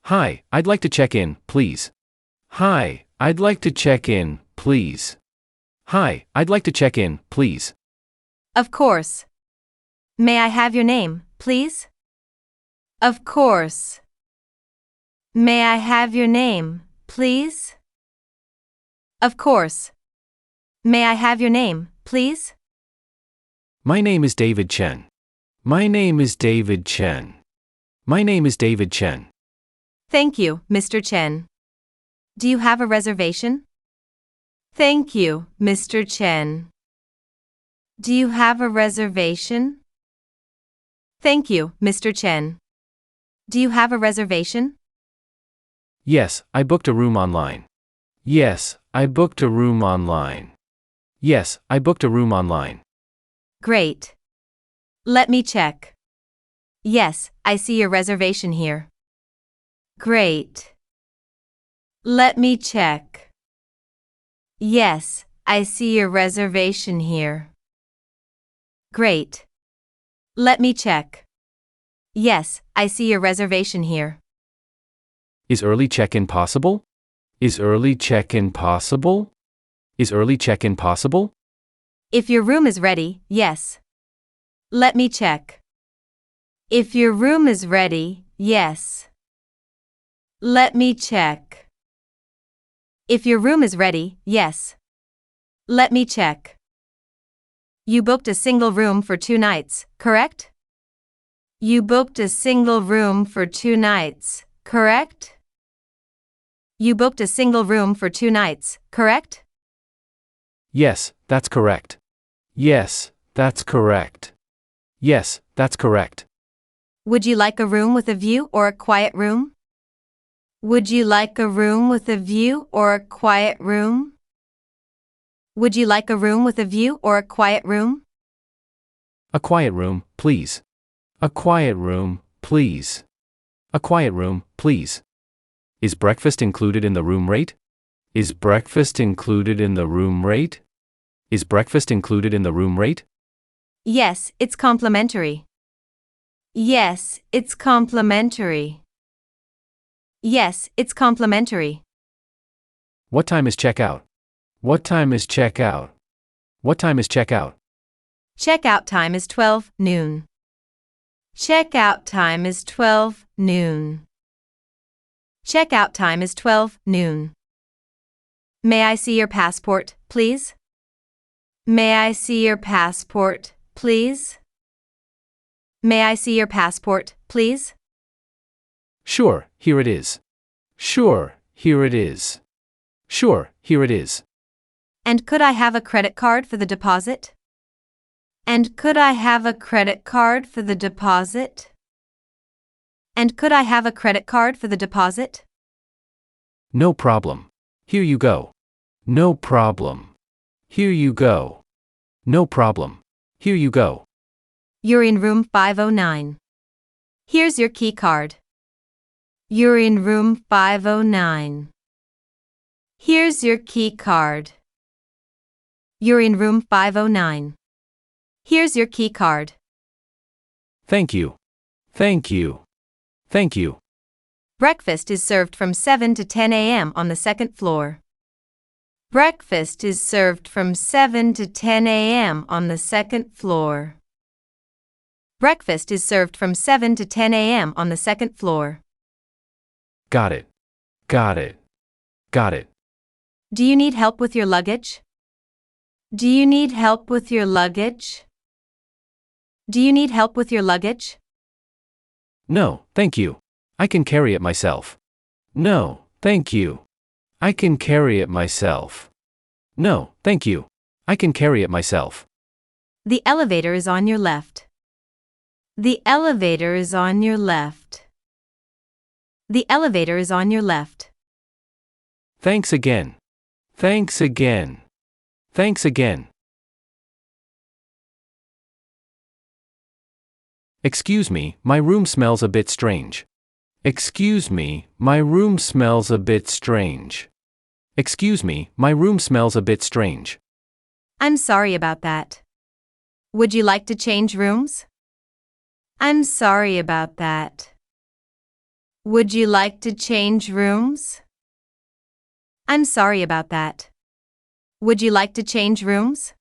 Hi, I'd like to check in, please. Hi, I'd like to check in, please. Hi, I'd like to check in, please. Of course. May I have your name, please? Of course. May I have your name, please? Of course. May I have your name, please? My name is David Chen. My name is David Chen. My name is David Chen. Thank you, Mr. Chen. Do you have a reservation? Thank you, Mr. Chen. Do you have a reservation? Thank you, Mr. Chen. Do you have a reservation? Yes, I booked a room online. Yes, I booked a room online. Yes, I booked a room online. Great. Let me check. Yes, I see your reservation here. Great. Let me check. Yes, I see your reservation here. Great. Let me check. Yes, I see your reservation here. Is early check-in possible? Is early check-in possible? Is early check-in possible? If your room is ready, yes. Let me check. If your room is ready, yes. Let me check. If your room is ready, yes. Let me check. You booked a single room for 2 nights, correct? You booked a single room for 2 nights, correct? You booked a single room for 2 nights, correct? Yes, that's correct. Yes, that's correct. Yes, that's correct. Would you like a room with a view or a quiet room? Would you like a room with a view or a quiet room? Would you like a room with a view or a quiet room? A quiet room, please. A quiet room, please. A quiet room, please. Is breakfast included in the room rate? Is breakfast included in the room rate? Is breakfast included in the room rate? Yes, it's complimentary. Yes, it's complimentary. Yes, it's complimentary. What time is checkout? What time is checkout? What time is checkout? Checkout time is 12 noon. Checkout time is 12 noon. Checkout time is 12 noon. May I see your passport, please? May I see your passport, please? May I see your passport, please? Sure, here it is. Sure, here it is. Sure, here it is. And could I have a credit card for the deposit? And could I have a credit card for the deposit? And could I have a credit card for the deposit? No problem. Here you go. No problem. Here you go. No problem. Here you go. You're in room 509. Here's your key card. You're in room 509. Here's your key card. You're in room 509. Here's your key card. Thank you. Thank you. Thank you. Breakfast is served from 7 to 10 a.m. on the 2nd floor. Breakfast is served from 7 to 10 a.m. on the 2nd floor. Breakfast is served from 7 to 10 a.m. on the 2nd floor. Got it. Got it. Got it. Do you need help with your luggage? Do you need help with your luggage? Do you need help with your luggage? No, thank you. I can carry it myself. No, thank you. I can carry it myself. No, thank you. I can carry it myself. The elevator is on your left. The elevator is on your left. The elevator is on your left. Thanks again. Thanks again. Thanks again. Excuse me, my room smells a bit strange. Excuse me, my room smells a bit strange. Excuse me, my room smells a bit strange. I'm sorry about that. Would you like to change rooms? I'm sorry about that. Would you like to change rooms? I'm sorry about that. Would you like to change rooms?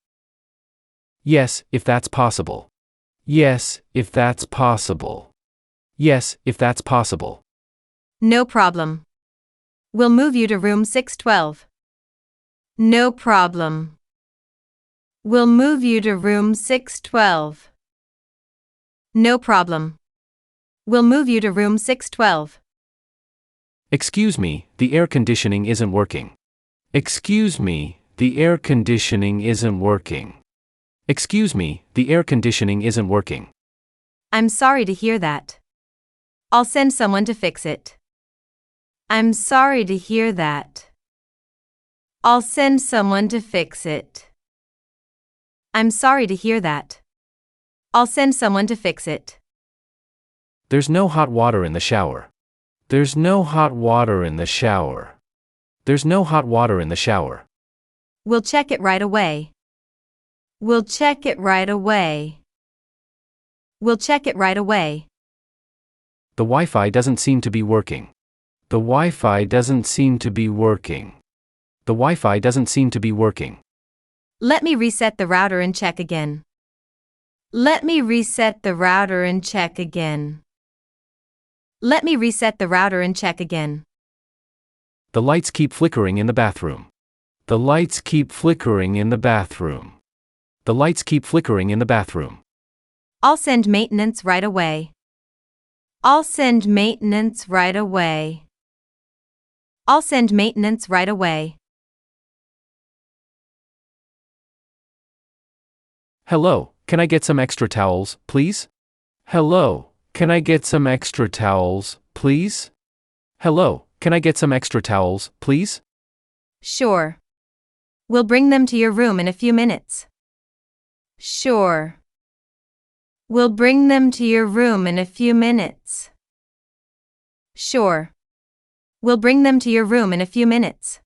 Yes, if that's possible. Yes, if that's possible. Yes, if that's possible. No problem. We'll move you to room 612. No problem. We'll move you to room 612. No problem. We'll move you to room 612. Excuse me, the air conditioning isn't working. Excuse me, the air conditioning isn't working. Excuse me, the air conditioning isn't working. I'm sorry to hear that. I'll send someone to fix it. I'm sorry to hear that. I'll send someone to fix it. I'm sorry to hear that. I'll send someone to fix it. There's no hot water in the shower. There's no hot water in the shower. There's no hot water in the shower. We'll check it right away. We'll check it right away. We'll check it right away. The Wi-Fi doesn't seem to be working. The Wi-Fi doesn't seem to be working. The Wi-Fi doesn't seem to be working. Let me reset the router and check again. Let me reset the router and check again. Let me reset the router and check again. The lights keep flickering in the bathroom. The lights keep flickering in the bathroom. The lights keep flickering in the bathroom. I'll send maintenance right away. I'll send maintenance right away. I'll send maintenance right away. Hello, can I get some extra towels, please? Hello, can I get some extra towels, please? Hello, can I get some extra towels, please? Sure. We'll bring them to your room in a few minutes. Sure. We'll bring them to your room in a few minutes. Sure. We'll bring them to your room in a few minutes.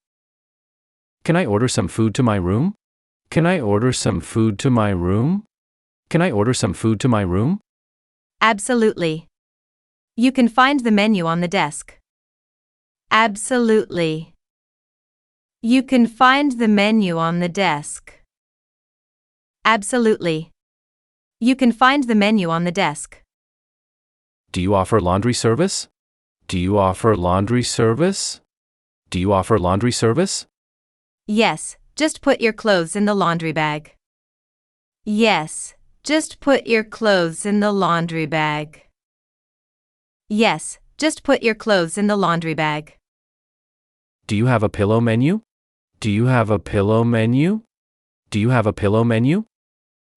Can I order some food to my room? Can I order some food to my room? Can I order some food to my room? Absolutely. You can find the menu on the desk. Absolutely. You can find the menu on the desk. Absolutely. You can find the menu on the desk. Do you offer laundry service? Do you offer laundry service? Do you offer laundry service? Yes, just put your clothes in the laundry bag. Yes, just put your clothes in the laundry bag. Yes, just put your clothes in the laundry bag. Do you have a pillow menu? Do you have a pillow menu? Do you have a pillow menu?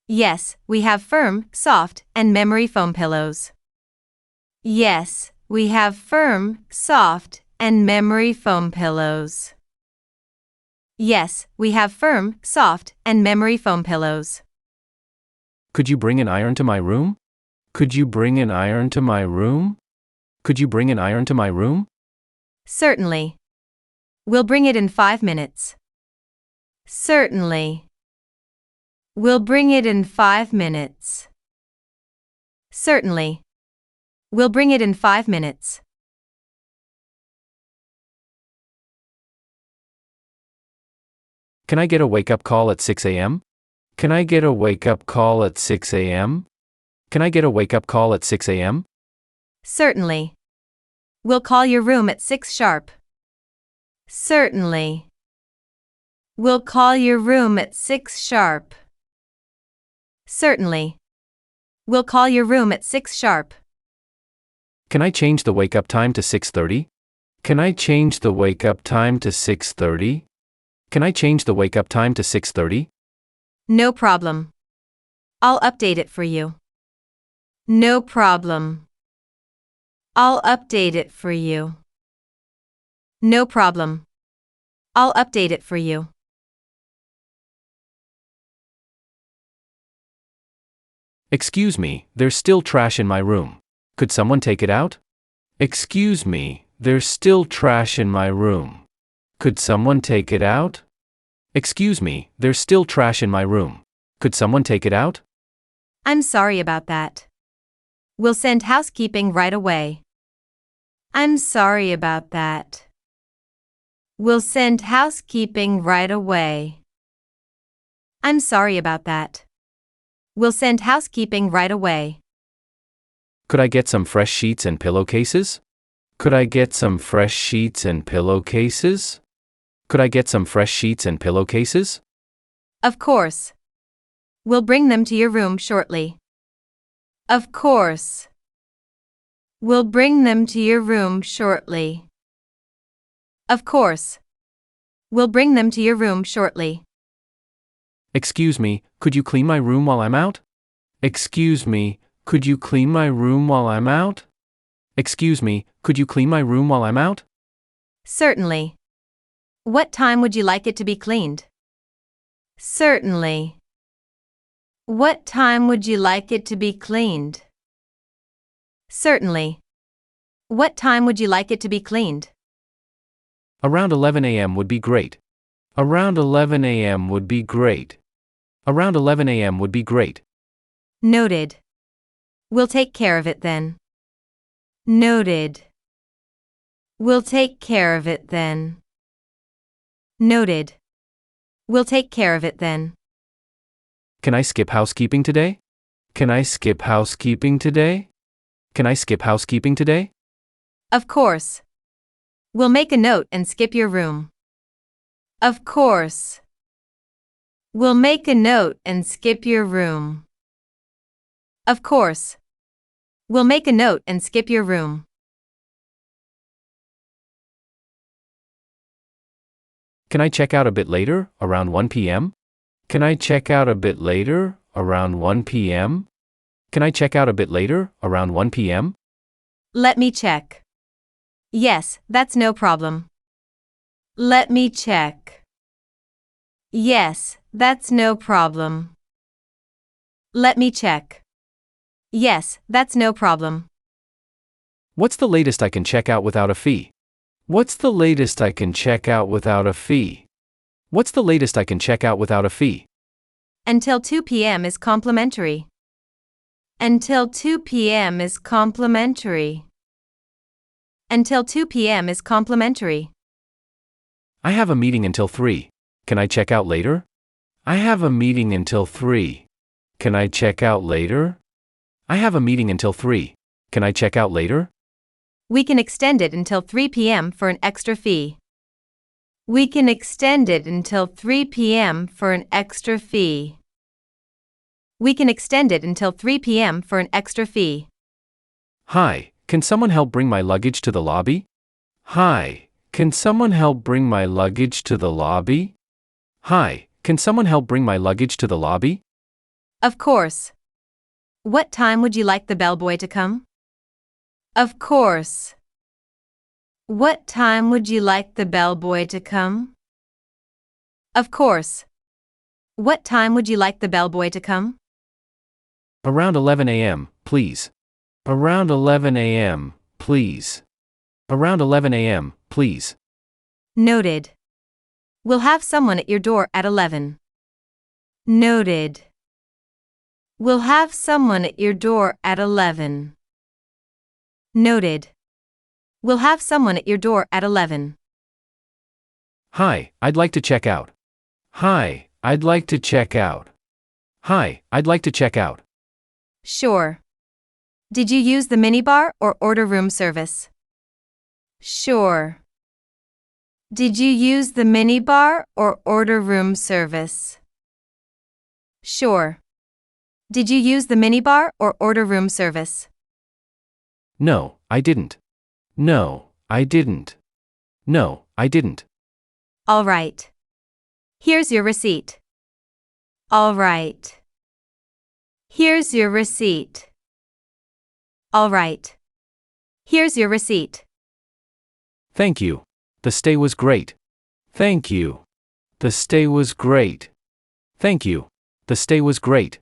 Yes, we have firm, soft, and memory foam pillows. Yes, we have firm, soft, and memory foam pillows. Yes, we have firm, soft, and memory foam pillows. Could you bring an iron to my room? Could you bring an iron to my room? Could you bring an iron to my room? Certainly. We'll bring it in 5 minutes. Certainly. We'll bring it in 5 minutes. Certainly. We'll bring it in 5 minutes. Can I get a wake-up call at 6 a.m.? Can I get a wake-up call at 6 a.m.? Can I get a wake-up call at 6 a.m.? Certainly. We'll call your room at 6 sharp. Certainly. We'll call your room at 6 sharp. Certainly. We'll call your room at 6 sharp. Can I change the wake-up time to 6:30? Can I change the wake-up time to 6:30? Can I change the wake-up time to 6:30? No problem. I'll update it for you. No problem. I'll update it for you. No problem. I'll update it for you. Excuse me, there's still trash in my room. Could someone take it out? Excuse me, there's still trash in my room. Could someone take it out? Excuse me, there's still trash in my room. Could someone take it out? I'm sorry about that. We'll send housekeeping right away. I'm sorry about that. We'll send housekeeping right away. I'm sorry about that. We'll send housekeeping right away. Could I get some fresh sheets and pillowcases? Could I get some fresh sheets and pillowcases? Could I get some fresh sheets and pillowcases? Of course. We'll bring them to your room shortly. Of course. We'll bring them to your room shortly. Of course. We'll bring them to your room shortly. Excuse me, could you clean my room while I'm out? Excuse me, could you clean my room while I'm out? Excuse me, could you clean my room while I'm out? Certainly. What time would you like it to be cleaned? Certainly. What time would you like it to be cleaned? Certainly. What time would you like it to be cleaned? Around 11 a.m. would be great. Around 11 a.m. would be great. Around 11 a.m. would be great. Noted. We'll take care of it then. Noted. We'll take care of it then. Noted. We'll take care of it then. Can I skip housekeeping today? Can I skip housekeeping today? Can I skip housekeeping today? Of course. We'll make a note and skip your room. Of course. We'll make a note and skip your room. Of course. We'll make a note and skip your room. Can I check out a bit later, around 1 p.m.? Can I check out a bit later, around 1 p.m.? Can I check out a bit later, around 1 p.m.? Let me check. Yes, that's no problem. Let me check. Yes, that's no problem. Let me check. Yes, that's no problem. What's the latest I can check out without a fee? What's the latest I can check out without a fee? What's the latest I can check out without a fee? Until 2 p.m. is complimentary. Until 2 p.m. is complimentary. Until 2 p.m. is complimentary. I have a meeting until 3. Can I check out later? I have a meeting until 3. Can I check out later? I have a meeting until 3. Can I check out later? We can extend it until 3 p.m. for an extra fee. We can extend it until 3 p.m. for an extra fee. We can extend it until 3 p.m. for an extra fee. Hi, can someone help bring my luggage to the lobby? Hi, can someone help bring my luggage to the lobby? Hi, can someone help bring my luggage to the lobby? Of course. What time would you like the bellboy to come? Of course. What time would you like the bellboy to come? Of course. What time would you like the bellboy to come? Around 11 a.m., please. Around 11 a.m., please. Around 11 a.m., please. Noted. We'll have someone at your door at 11. Noted. We'll have someone at your door at 11. Noted. We'll have someone at your door at 11. Hi, I'd like to check out. Hi, I'd like to check out. Hi, I'd like to check out. Sure. Did you use the minibar or order room service? Sure. Did you use the minibar or order room service? Sure. Did you use the minibar or order room service? No, I didn't. No, I didn't. No, I didn't. All right. Here's your receipt. All right. Here's your receipt. All right. Here's your receipt. Thank you. The stay was great. Thank you. The stay was great. Thank you. The stay was great.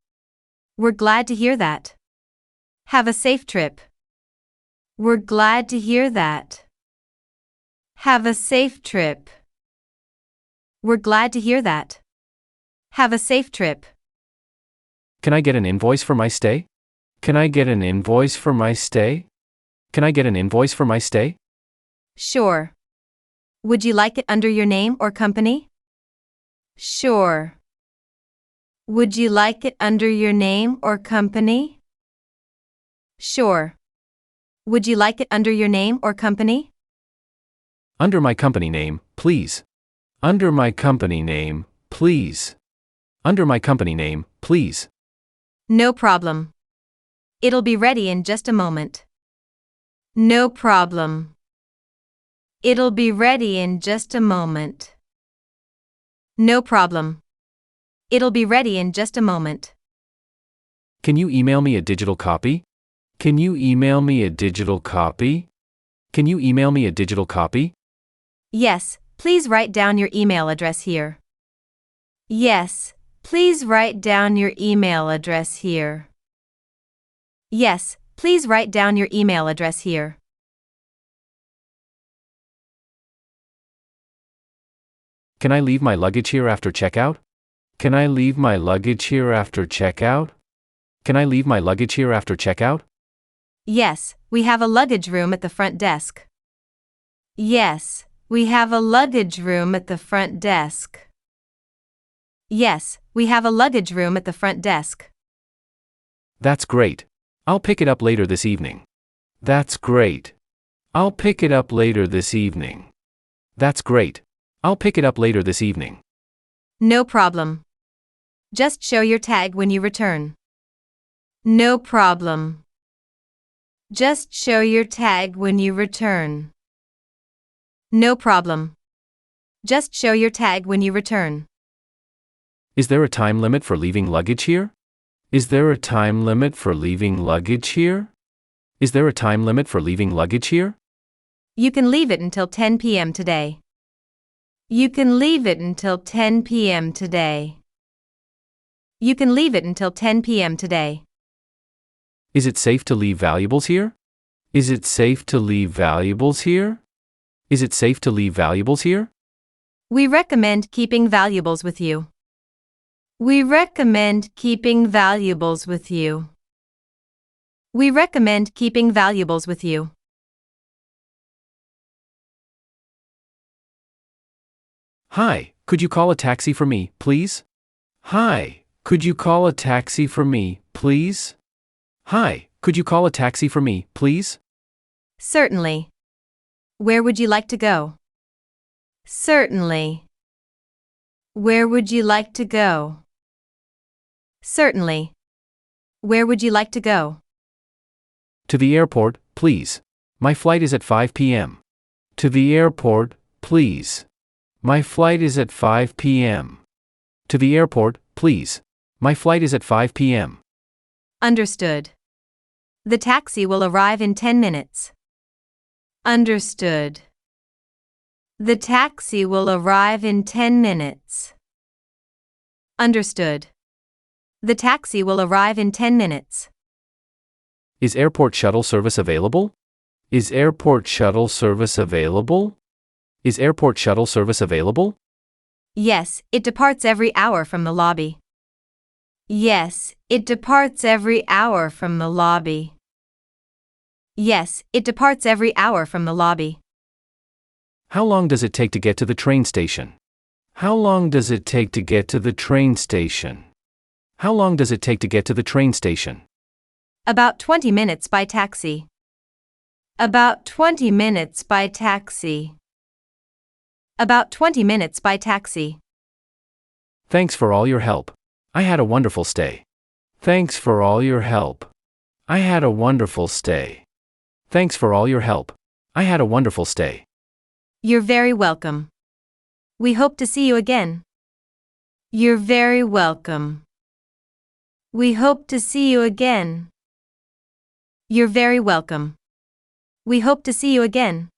We're glad to hear that. Have a safe trip. We're glad to hear that. Have a safe trip. We're glad to hear that. Have a safe trip. Can I get an invoice for my stay? Can I get an invoice for my stay? Can I get an invoice for my stay? Sure. Would you like it under your name or company? Sure. Would you like it under your name or company? Sure. Would you like it under your name or company? Under my company name, please. Under my company name, please. Under my company name, please. No problem. It'll be ready in just a moment. No problem. It'll be ready in just a moment. No problem. It'll be ready in just a moment. Can you email me a digital copy? Can you email me a digital copy? Can you email me a digital copy? Yes, please write down your email address here. Yes, please write down your email address here. Yes, please write down your email address here. Can I leave my luggage here after checkout? Can I leave my luggage here after checkout? Can I leave my luggage here after checkout? Yes, we have a luggage room at the front desk. Yes, we have a luggage room at the front desk. Yes, we have a luggage room at the front desk. That's great. I'll pick it up later this evening. That's great. I'll pick it up later this evening. That's great. I'll pick it up later this evening. No problem. Just show your tag when you return. No problem. Just show your tag when you return. No problem. Just show your tag when you return. Is there a time limit for leaving luggage here? Is there a time limit for leaving luggage here? Is there a time limit for leaving luggage here? You can leave it until 10 p.m. today. You can leave it until 10 p.m. today. You can leave it until 10 p.m. today. Is it safe to leave valuables here? Is it safe to leave valuables here? Is it safe to leave valuables here? We recommend keeping valuables with you. We recommend keeping valuables with you. We recommend keeping valuables with you. Hi, could you call a taxi for me, please? Hi, could you call a taxi for me, please? Hi, could you call a taxi for me, please? Certainly. Where would you like to go? Certainly. Where would you like to go? Certainly. Where would you like to go? To the airport, please. My flight is at 5 p.m. To the airport, please. My flight is at 5 p.m. To the airport, please. My flight is at 5 p.m. Understood. The taxi will arrive in 10 minutes. Understood. The taxi will arrive in 10 minutes. Understood. The taxi will arrive in 10 minutes. Is airport shuttle service available? Is airport shuttle service available? Is airport shuttle service available? Yes, it departs every hour from the lobby. Yes, it departs every hour from the lobby. Yes, it departs every hour from the lobby. How long does it take to get to the train station? How long does it take to get to the train station? How long does it take to get to the train station? About 20 minutes by taxi. About 20 minutes by taxi. About 20 minutes by taxi. Thanks for all your help. I had a wonderful stay. Thanks for all your help. I had a wonderful stay. Thanks for all your help. I had a wonderful stay. You're very welcome. We hope to see you again. You're very welcome. We hope to see you again. You're very welcome. We hope to see you again.